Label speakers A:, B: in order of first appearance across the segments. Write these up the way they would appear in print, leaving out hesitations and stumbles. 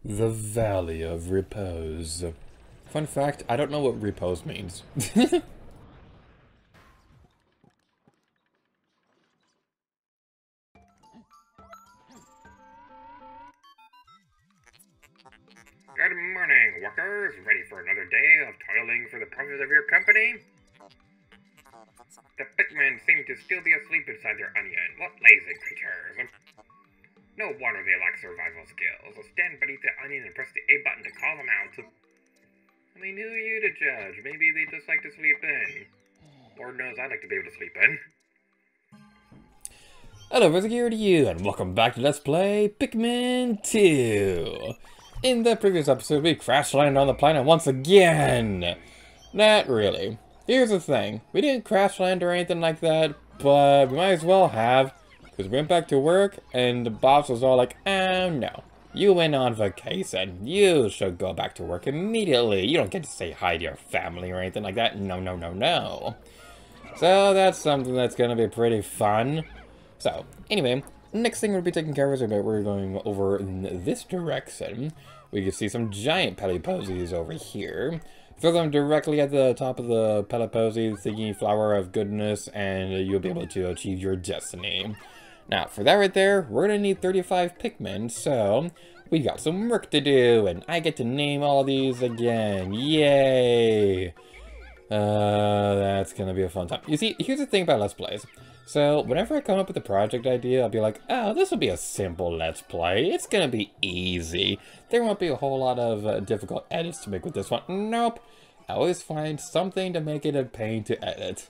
A: The Valley of Repose. Fun fact, I don't know what repose means.
B: Good morning, workers. Ready for another day of toiling for the profit of your company? The Pikmin seem to still be asleep inside their onion. What lazy creatures. No wonder they lack survival skills. So stand beneath the onion and press the A button to call them out. I mean, who are you to judge? Maybe they just like to sleep in. Lord knows I'd like to be able to sleep in.
A: Hello, here to you, and welcome back to Let's Play Pikmin 2. In the previous episode, we crash landed on the planet once again. Not really. Here's the thing. We didn't crash land or anything like that, but we might as well have, because we went back to work, and the boss was all like, oh no. You went on vacation. You should go back to work immediately. You don't get to say hi to your family or anything like that. No, no, no, no. So that's something that's going to be pretty fun. So, anyway, next thing we'll be taking care of is we're going over in this direction. We can see some giant Peliposies over here. Throw them directly at the top of the Peliposie, thingy flower of goodness, and you'll be able to achieve your destiny. Now, for that right there, we're going to need 35 Pikmin, so we got some work to do, and I get to name all these again. Yay! That's going to be a fun time. You see, here's the thing about Let's Plays. So, whenever I come up with a project idea, I'll be like, oh, this will be a simple Let's Play. It's gonna be easy. There won't be a whole lot of difficult edits to make with this one. Nope. I always find something to make it a pain to edit.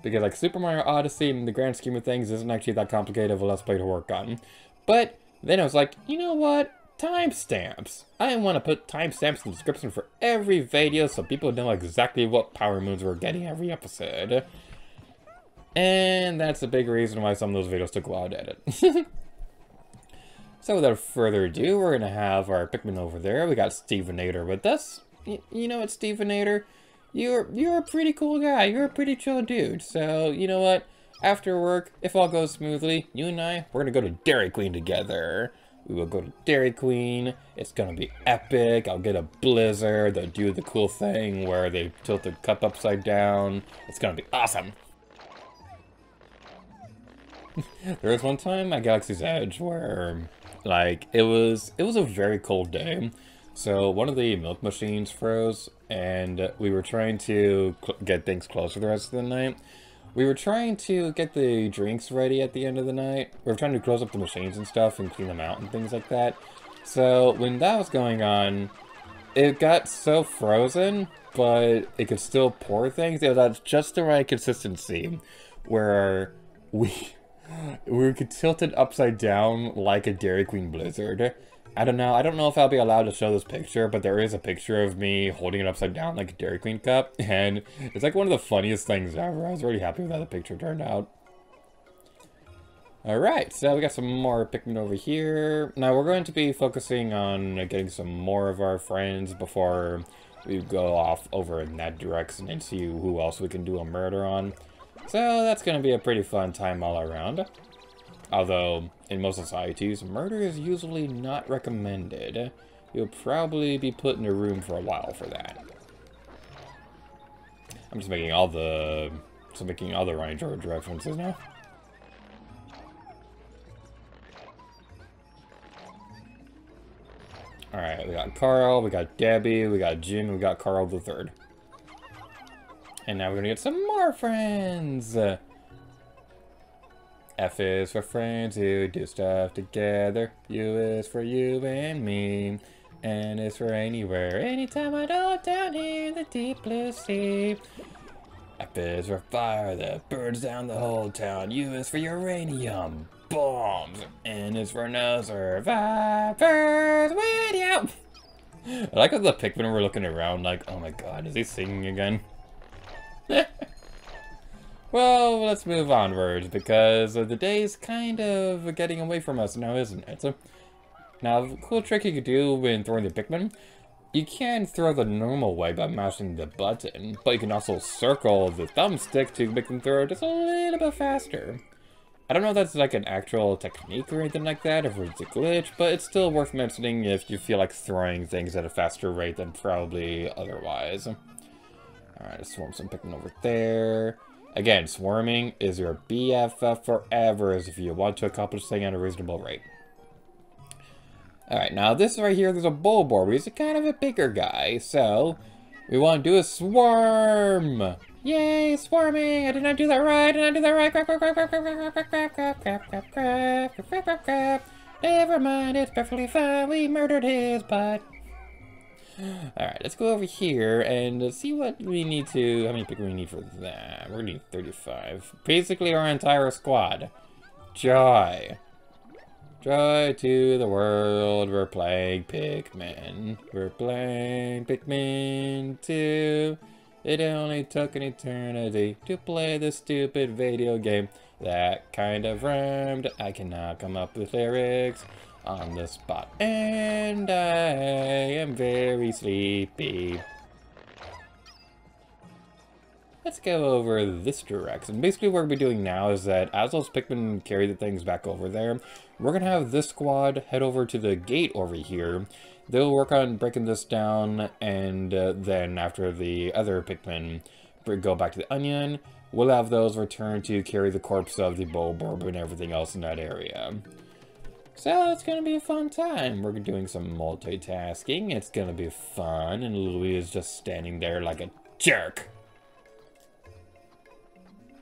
A: Because, like, Super Mario Odyssey, in the grand scheme of things, isn't actually that complicated of a Let's Play to work on. But, then I was like, you know what? Timestamps. I want to put timestamps in the description for every video so people know exactly what power moons we're getting every episode. And that's a big reason why some of those videos took a while to edit. So without further ado, we're going to have our Pikmin over there. We got Stevenator with us. You know what, Stevenator? You're a pretty cool guy. You're a pretty chill dude. So, you know what? After work, if all goes smoothly, you and I, we're going to go to Dairy Queen together. We will go to Dairy Queen. It's going to be epic. I'll get a blizzard. They'll do the cool thing where they tilt the cup upside down. It's going to be awesome. There was one time at Galaxy's Edge where, like, it was a very cold day. So one of the milk machines froze, and we were trying to get things closed for the rest of the night. We were trying to get the drinks ready at the end of the night. We were trying to close up the machines and stuff and clean them out and things like that. So when that was going on, it got so frozen, but it could still pour things. It was at just the right consistency where we could tilt it upside down like a Dairy Queen blizzard. I don't know if I'll be allowed to show this picture, but there is a picture of me holding it upside down like a Dairy Queen cup, and it's like one of the funniest things ever. I was really happy with how the picture turned out. Alright, so we got some more Pikmin over here. Now we're going to be focusing on getting some more of our friends before we go off over in that direction and see who else we can do a murder on. So that's going to be a pretty fun time all around. Although, in most societies, murder is usually not recommended. You'll probably be put in a room for a while for that. I'm just making all the Ronnie George references now. Alright, we got Carl, we got Debbie, we got Jim, we got Carl the Third. And now we're gonna get some more friends! F is for friends who do stuff together. U is for you and me. N is for anywhere, anytime I go down here in the deep blue sea. F is for fire that burns down the whole town. U is for uranium bombs. N is for no survivors with you. I like how the Pikmin were looking around like, oh my god, is he singing again? Well, let's move onwards, because the day's kind of getting away from us now, isn't it? So, now, the cool trick you could do when throwing the Pikmin, you can throw the normal way by mashing the button, but you can also circle the thumbstick to make them throw just a little bit faster. I don't know if that's like an actual technique or anything like that, if it's a glitch, but it's still worth mentioning if you feel like throwing things at a faster rate than probably otherwise. Alright, let's swarm some Pikmin over there. Again, swarming is your BFF forever if you want to accomplish things at a reasonable rate. Alright, now this right here, there's a Bulbor, but he's kind of a bigger guy, so we want to do a swarm! Yay, swarming! I did not do that right, I did not do that right! Crap, crap, crap, crap, crap, crap, crap, crap, crap, crap, crap, crap, crap, crap, crap. Never mind, it's perfectly fine, we murdered his butt. Alright, let's go over here and see what we need to... How many Pikmin we need for that? We're gonna need 35. Basically our entire squad. Joy. Joy to the world, we're playing Pikmin. We're playing Pikmin 2. It only took an eternity to play this stupid video game. That kind of rhymed. I cannot come up with lyrics on the spot. And I am very sleepy. Let's go over this direction. Basically what we're doing now is that as those Pikmin carry the things back over there, we're going to have this squad head over to the gate over here. They'll work on breaking this down, and then after the other Pikmin go back to the onion, we'll have those return to carry the corpse of the Bulborb and everything else in that area. So it's going to be a fun time. We're doing some multitasking. It's going to be fun, and Louis is just standing there like a jerk.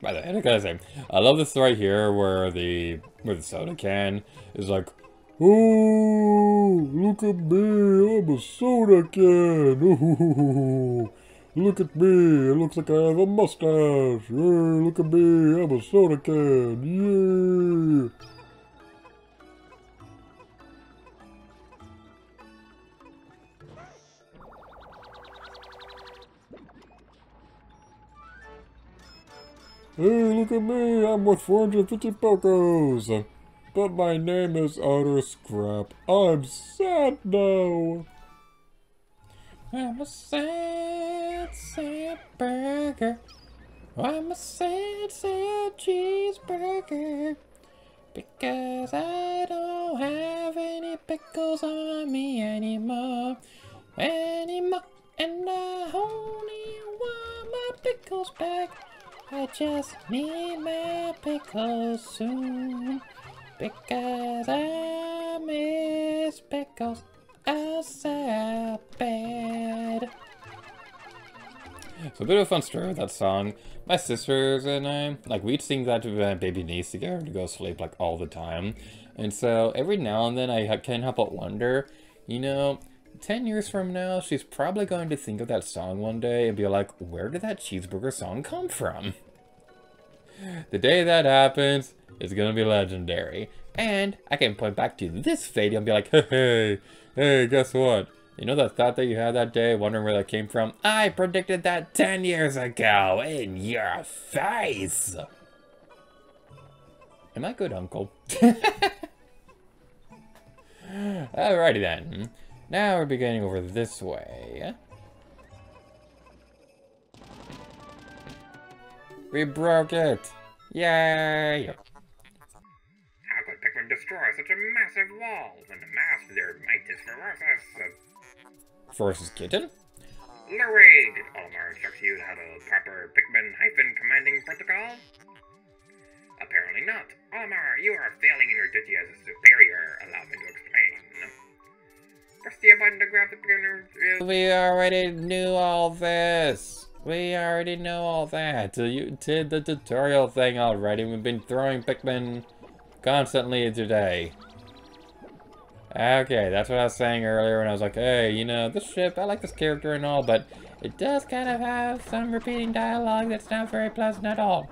A: By the way, I gotta say, I love this right here where the soda can is like, oh, look at me, I'm a soda can. Oh, look at me, it looks like I have a mustache. Yeah, look at me, I'm a soda can. Yeah. Hey, look at me, I'm worth 450 Pokos. But my name is utter scrap. I'm sad now. I'm a sad, sad burger. I'm a sad, sad cheeseburger. Because I don't have any pickles on me anymore. And I only want my pickles back. I just need my pickles soon, because I miss pickles so bad. So a bit of a fun story with that song. My sisters and I, like, we'd sing that to my baby niece to get her to go sleep, like, all the time. And so every now and then I can't help but wonder, you know, 10 years from now, she's probably going to think of that song one day and be like, where did that cheeseburger song come from? The day that happens, it's going to be legendary. And I can point back to this video and be like, hey, guess what? You know that thought that you had that day, wondering where that came from? I predicted that 10 years ago, in your face! Am I good, Uncle? Alrighty then. Now we're beginning over this way. We broke it! Yay!
B: How could Pikmin destroy such a massive wall when the mass of their might is ferocious?
A: Versus Kitten?
B: Louis, did Olimar instruct you how to proper Pikmin-commanding protocol? Apparently not. Olimar, you are failing in your duty as a superior. Allow me to explain. Press the button to grab the Pikmin.
A: We already knew all this. We already know all that. You did the tutorial thing already. We've been throwing Pikmin constantly today. Okay, that's what I was saying earlier when I was like, hey, you know, this ship, I like this character and all, but it does kind of have some repeating dialogue that's not very pleasant at all.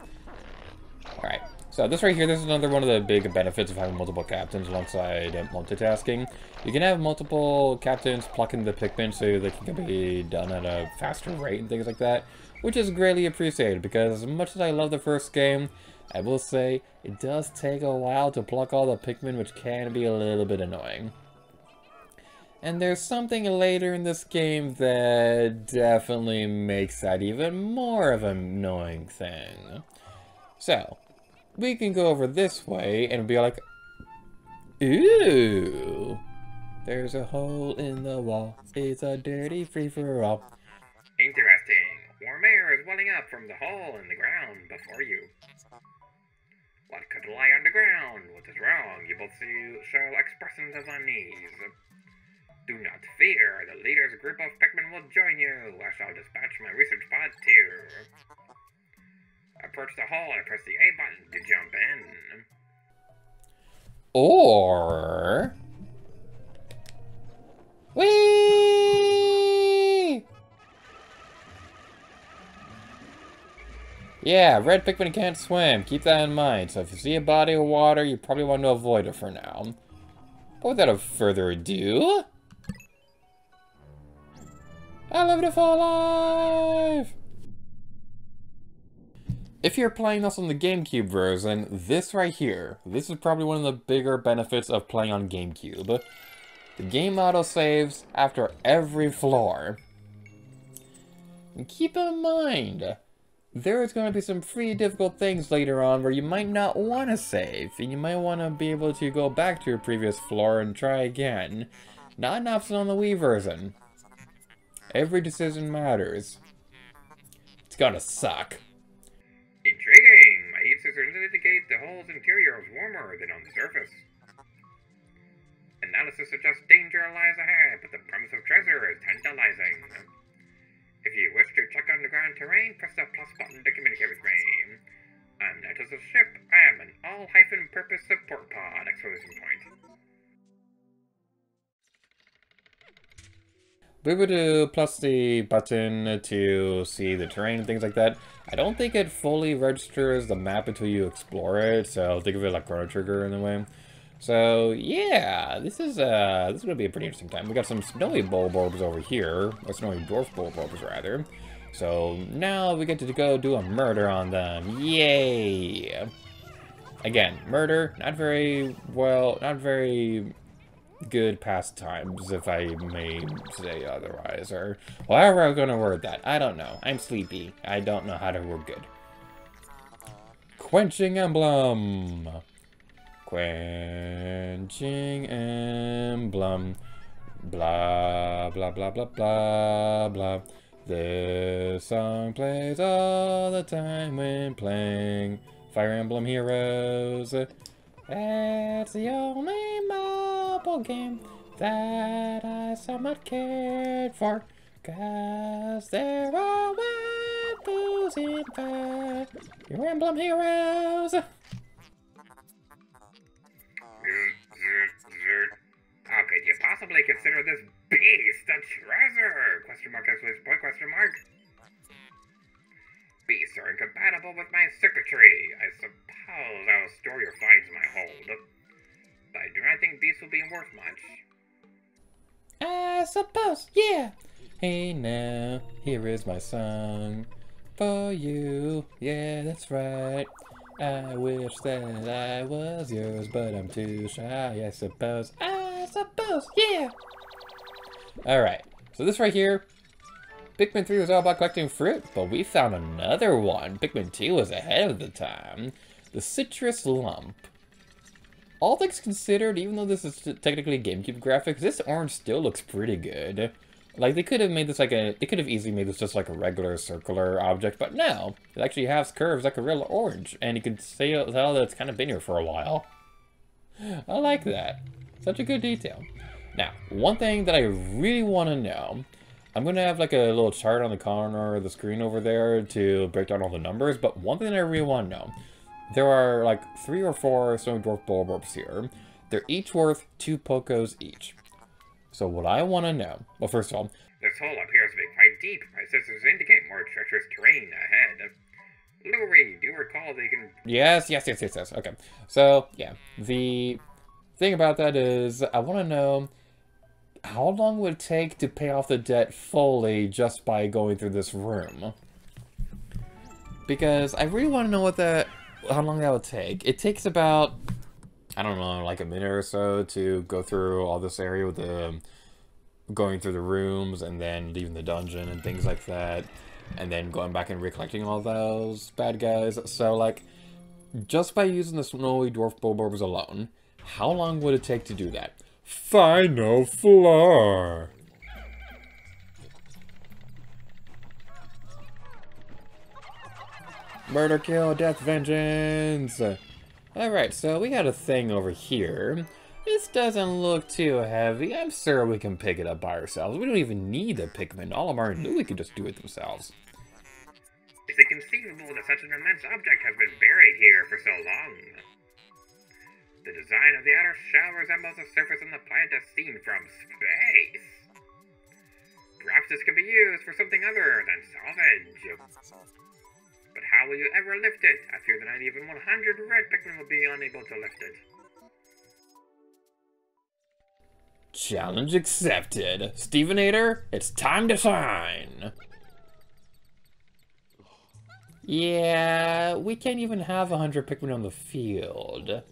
A: Alright, so this right here, this is another one of the big benefits of having multiple captains alongside multitasking. You can have multiple captains plucking the Pikmin so they can be done at a faster rate and things like that, which is greatly appreciated because as much as I love the first game, I will say it does take a while to pluck all the Pikmin, which can be a little bit annoying. And there's something later in this game that definitely makes that even more of an annoying thing. So, we can go over this way and be like, ooh, there's a hole in the wall. It's a dirty free-for-all.
B: Interesting. Warm air is welling up from the hole in the ground before you. What could lie underground? What is wrong? You both show expressions of unease. Do not fear. The leader's group of Pikmin will join you. I shall dispatch my research pod too. Approach the hole and press the A button to jump in.
A: Or... Whee! Yeah, red Pikmin can't swim. Keep that in mind. So if you see a body of water, you probably want to avoid it for now. But without further ado... I love to fall alive! If you're playing this on the GameCube version, this right here, this is probably one of the bigger benefits of playing on GameCube. The game auto-saves after every floor. And keep in mind, there's going to be some pretty difficult things later on where you might not want to save, and you might want to be able to go back to your previous floor and try again. Not an option on the Wii version. Every decision matters. It's gonna suck.
B: Intriguing! My heat sensors indicate the hole's interior is warmer than on the surface. Analysis suggests danger lies ahead, but the promise of treasure is tantalizing. If you wish to check underground terrain, press the plus button to communicate with me. I'm not just a ship, I am an all-purpose support pod! Exclamation point.
A: We would do plus the button to see the terrain and things like that. I don't think it fully registers the map until you explore it, so think of it like Chrono Trigger in a way. So yeah, this is gonna be a pretty interesting time. We got some snowy Bulborbs over here, or snowy dwarf Bulborbs rather. So now we get to go do a murder on them. Yay! Again, murder, not very good pastimes, if I may say otherwise, or however I'm gonna word that. I don't know. I'm sleepy. I don't know how to word good. Quenching Emblem. Quenching Emblem. Blah, blah, blah, blah, blah, blah. This song plays all the time when playing Fire Emblem Heroes. It's the only mobile game that I somewhat cared for, 'cause there are waifus in Fire Emblem Heroes.
B: How could you possibly consider this beast a treasure? Question mark, exclamation point, question mark. Beasts are incompatible with my circuitry. I suppose I will store your finds in my hold. But I do not think beasts will be worth much.
A: I suppose, yeah. Hey now, here is my song for you. Yeah, that's right. I wish that I was yours, but I'm too shy, I suppose. I suppose, yeah. Alright, so this right here, Pikmin 3 was all about collecting fruit, but we found another one. Pikmin 2 was ahead of the time. The Citrus Lump. All things considered, even though this is technically GameCube graphics, this orange still looks pretty good. Like, they could have made this like they could have easily made this just like a regular circular object, but no. It actually has curves like a real orange, and you can tell that it's kind of been here for a while. I like that. Such a good detail. Now, one thing that I really want to know, I'm going to have like a little chart on the corner of the screen over there to break down all the numbers, but one thing that I really want to know, there are like 3 or 4 Snowy Dwarf Bulborbs here. They're each worth 2 Pokos each. So what I want to know, well, first of all,
B: this hole appears to be quite deep. My sensors indicate more treacherous terrain ahead. Louie, do you recall that you can...
A: Yes. Okay. So, yeah. The thing about that is, I want to know how long would it take to pay off the debt fully just by going through this room? Because I really want to know how long that would take. It takes about, I don't know, like a minute or so to go through all this area with going through the rooms and then leaving the dungeon and things like that. And then going back and recollecting all those bad guys. So, like, Just by using the snowy dwarf bulbarbs alone, how long would it take to do that? Final floor! Murder, kill, death, vengeance! Alright, so we got a thing over here. This doesn't look too heavy. I'm sure we can pick it up by ourselves. We don't even need the Pikmin. Olimar knew we could just do it themselves.
B: Is it conceivable that such an immense object has been buried here for so long? The design of the outer shell resembles the surface on the planet as seen from space. Perhaps this could be used for something other than salvage. But how will you ever lift it? I fear that not even 100 red Pikmin will be unable to lift it.
A: Challenge accepted. Stevenator, it's time to shine! Yeah, we can't even have 100 Pikmin on the field.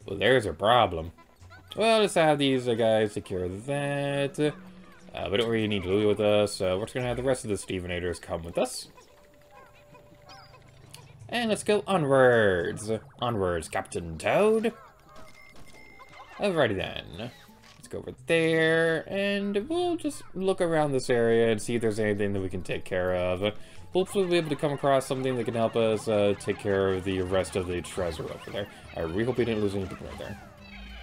A: Well, there's a problem. Well, let's have these guys take care of that. We don't really need Louie with us, so we're just gonna have the rest of the Stevenators come with us. And let's go onwards. Onwards, Captain Toad. Alrighty then. Let's go over there, and we'll just look around this area and see if there's anything that we can take care of. Hopefully we'll be able to come across something that can help us take care of the rest of the treasure over there. I really hope we didn't lose anything right there.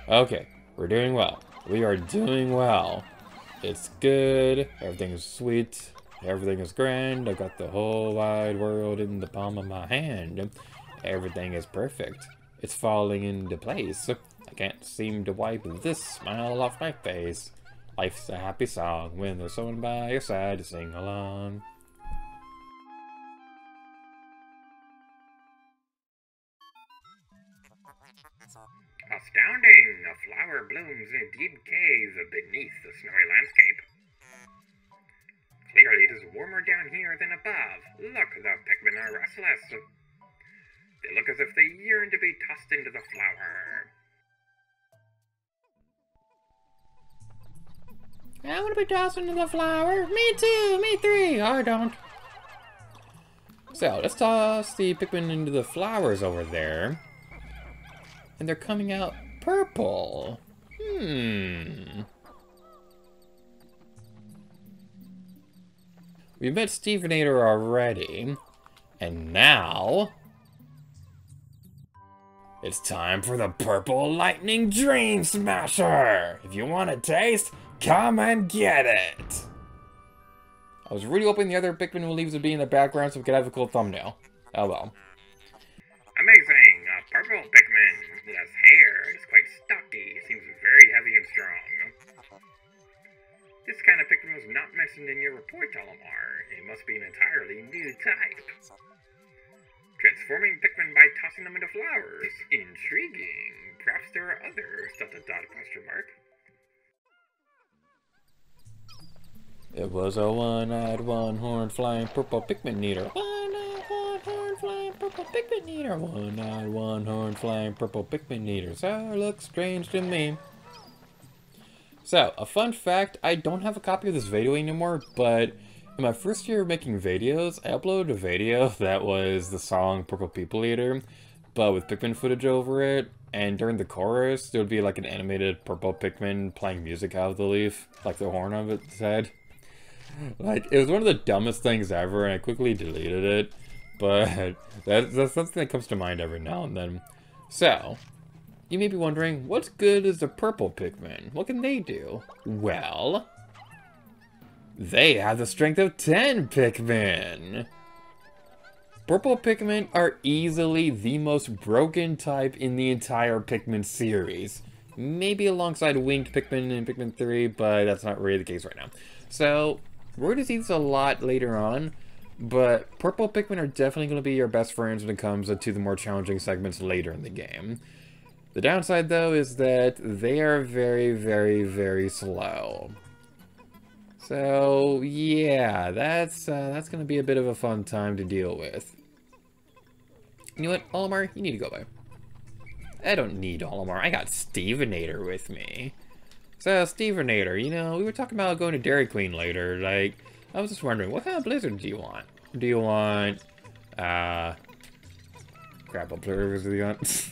A: Okay, we're doing well. We are doing well. It's good. Everything's sweet. Everything is grand. I've got the whole wide world in the palm of my hand. Everything is perfect. It's falling into place. I can't seem to wipe this smile off my face. Life's a happy song when there's someone by your side to sing along.
B: Astounding! A flower blooms in a deep cave beneath the snowy landscape. Clearly it is warmer down here than above. Look, the Pikmin are restless. They look as if they yearn to be tossed into the flower.
A: I want to be tossed into the flower. Me too, me three. I don't. So, let's toss the Pikmin into the flowers over there. And they're coming out purple. We met Stevenator already. And now... it's time for the Purple Lightning Dreamsmasher! If you want a taste, come and get it! I was really hoping the other Pikmin leaves would be in the background so we could have a cool thumbnail. Oh well.
B: Amazing! A purple Pikmin. It has hair. It's quite stocky. It seems very heavy and strong. This kind of Pikmin was not mentioned in your report, Olimar. It must be an entirely new type. Transforming Pikmin by tossing them into flowers. Intriguing. Perhaps there are others. ... question mark.
A: It was a one-eyed, one-horned, flying purple Pikmin Eater. One-eyed, one-horned, flying purple Pikmin Eater. One-eyed, one-horned, flying purple Pikmin Eater. So looks strange to me. So, a fun fact, I don't have a copy of this video anymore, but in my first year of making videos, I uploaded a video that was the song Purple Pikmin Eater, but with Pikmin footage over it, and during the chorus, there would be like an animated purple Pikmin playing music out of the leaf, like the horn of its head. Like, it was one of the dumbest things ever, and I quickly deleted it, but that's something that comes to mind every now and then. So, you may be wondering, what's good is the purple Pikmin? What can they do? Well, they have the strength of 10 Pikmin! Purple Pikmin are easily the most broken type in the entire Pikmin series. Maybe alongside Winged Pikmin and Pikmin 3, but that's not really the case right now. So, we're going to see this a lot later on, but Purple Pikmin are definitely going to be your best friends when it comes to the more challenging segments later in the game. The downside, though, is that they are very, very, very slow. So, yeah, that's going to be a bit of a fun time to deal with. You know what, Olimar, you need to go away. I don't need Olimar, I got Stevenator with me. So, Stevenator, you know, we were talking about going to Dairy Queen later, like, I was just wondering, what kind of blizzard do you want? Do you want, Crap, I'll play Rivers of the Aunt.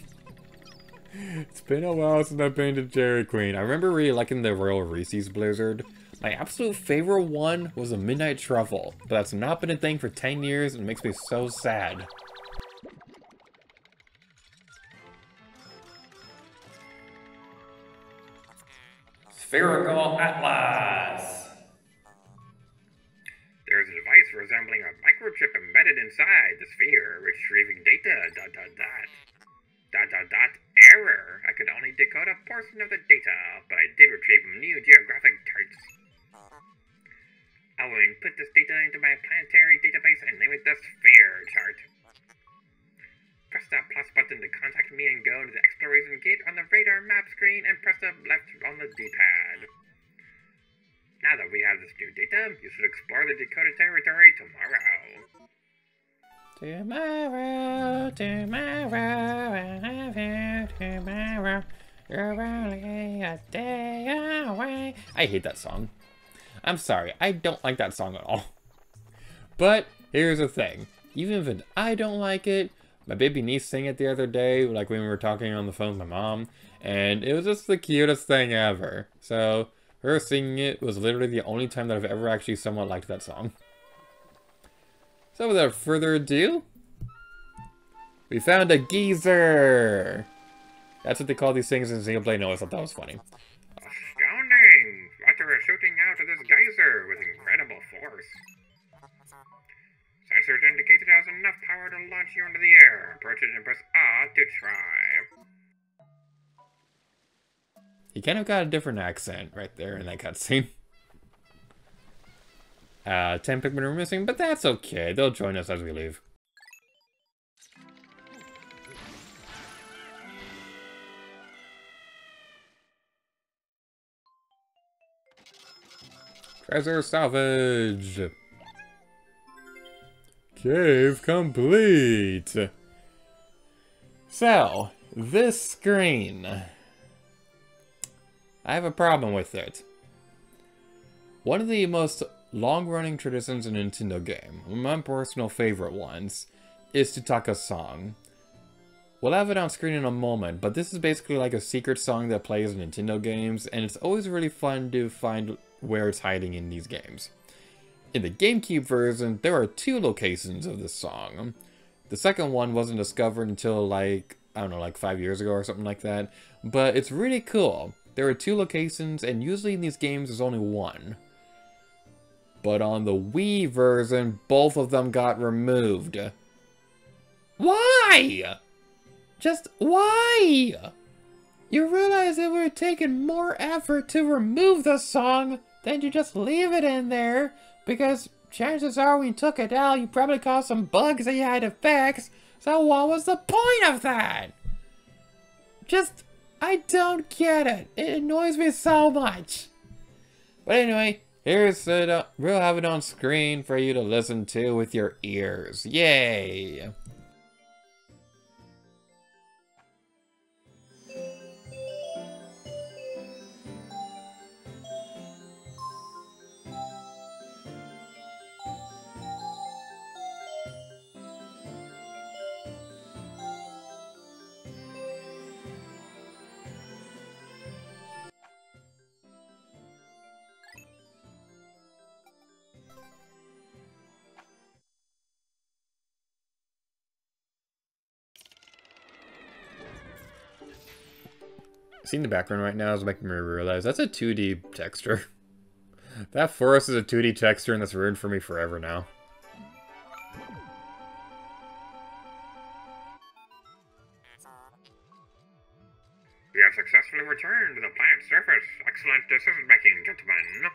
A: It's been a while since I've been to Dairy Queen. I remember really liking the Royal Reese's Blizzard. My absolute favorite one was a Midnight Truffle, but that's not been a thing for 10 years and it makes me so sad. Spherical Atlas!
B: There's a device resembling a microchip embedded inside the sphere, retrieving data, ... Error. I could only decode a portion of the data, but I did retrieve new geographic charts. I will input this data into my planetary database and name it the Sphere chart. Press the plus button to contact me and go to the exploration gate on the radar map screen and press the left on the D-pad. Now that we have this new data, you should explore the decoded territory tomorrow.
A: Tomorrow, you're only a day away. I hate that song. I'm sorry, I don't like that song at all. But here's the thing, even if I don't like it, my baby niece sang it the other day, like when we were talking on the phone with my mom, and it was just the cutest thing ever. So her singing it was literally the only time that I've ever actually somewhat liked that song. So without further ado, we found a geezer! That's what they call these things in single play. No, I thought that was funny.
B: Astounding! Water is shooting out of this geyser with incredible force. Sensors indicate it has enough power to launch you into the air. Approach it and press A to try.
A: He kind of got a different accent right there in that cutscene. 10 Pikmin are missing, but that's okay. They'll join us as we leave. Treasure salvage! Cave complete! So, this screen. I have a problem with it. One of the most long-running traditions in a Nintendo game, one of my personal favorite ones, is to talk a song. We'll have it on screen in a moment, but this is basically like a secret song that plays in Nintendo games, and it's always really fun to find where it's hiding in these games. In the GameCube version, there are 2 locations of this song. The second one wasn't discovered until like, I don't know, like 5 years ago or something like that, but it's really cool. There are 2 locations, and usually in these games there's only 1. But on the Wii version, both of them got removed. Why? Just why? You realize it would have taken more effort to remove the song than to just leave it in there, because chances are when you took it out, you probably caused some bugs that you had to fix, so what was the point of that? Just, I don't get it. It annoys me so much. But anyway, here's it. We'll have it on screen for you to listen to with your ears. Yay! Seeing the background right now is making me realize that's a 2D texture. That forest is a 2D texture and that's ruined for me forever now.
B: We have successfully returned to the planet's surface. Excellent decision-making, gentlemen.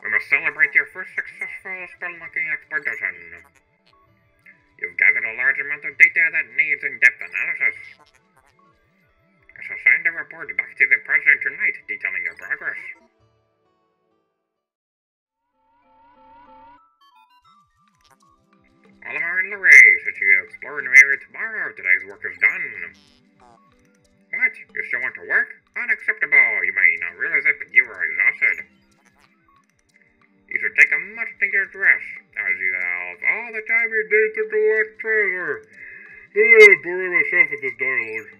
B: We must celebrate your first successful spelunking expedition. You've gathered a large amount of data that needs in-depth analysis. I shall send a report back to the President tonight detailing your progress. Olimar and Larray, since you explore a new area tomorrow, today's work is done. What? You still want to work? Unacceptable. You may not realize it, but you are exhausted. You should take a much needed rest, as you have all the time you need to collect treasure. I'm boring myself with this dialogue.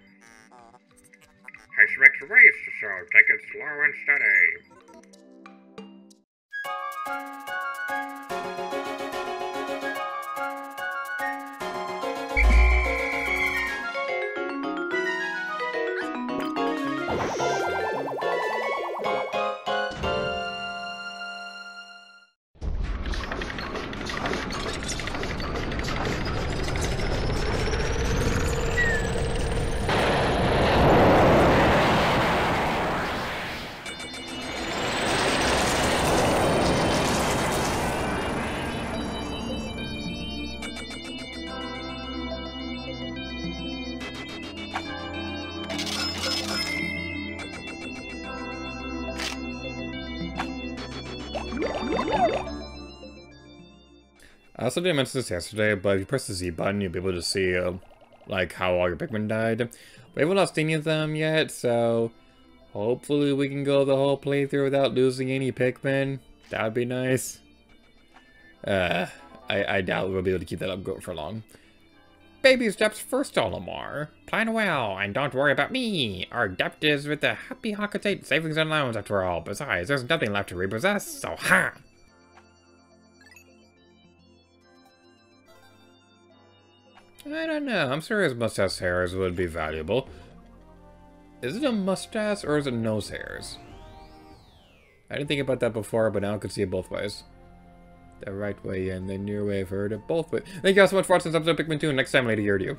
B: Ice makes race, so take it slow and steady.
A: I also didn't mention this yesterday, but if you press the Z button, you'll be able to see, like, how all your Pikmin died. We haven't lost any of them yet, so hopefully we can go the whole playthrough without losing any Pikmin. That would be nice. I doubt we'll be able to keep that up going for long. Baby steps first, Olimar. Plan well, and don't worry about me. Our debt is with the Happy Hakatate Savings and Loans, after all. Besides, there's nothing left to repossess, so ha! I don't know. I'm sure his mustache hairs would be valuable. Is it a mustache or is it nose hairs? I didn't think about that before, but now I could see it both ways. The right way and the near way. I've heard it both ways. Thank you guys so much for watching this episode of Pikmin 2. Next time, later, hear you.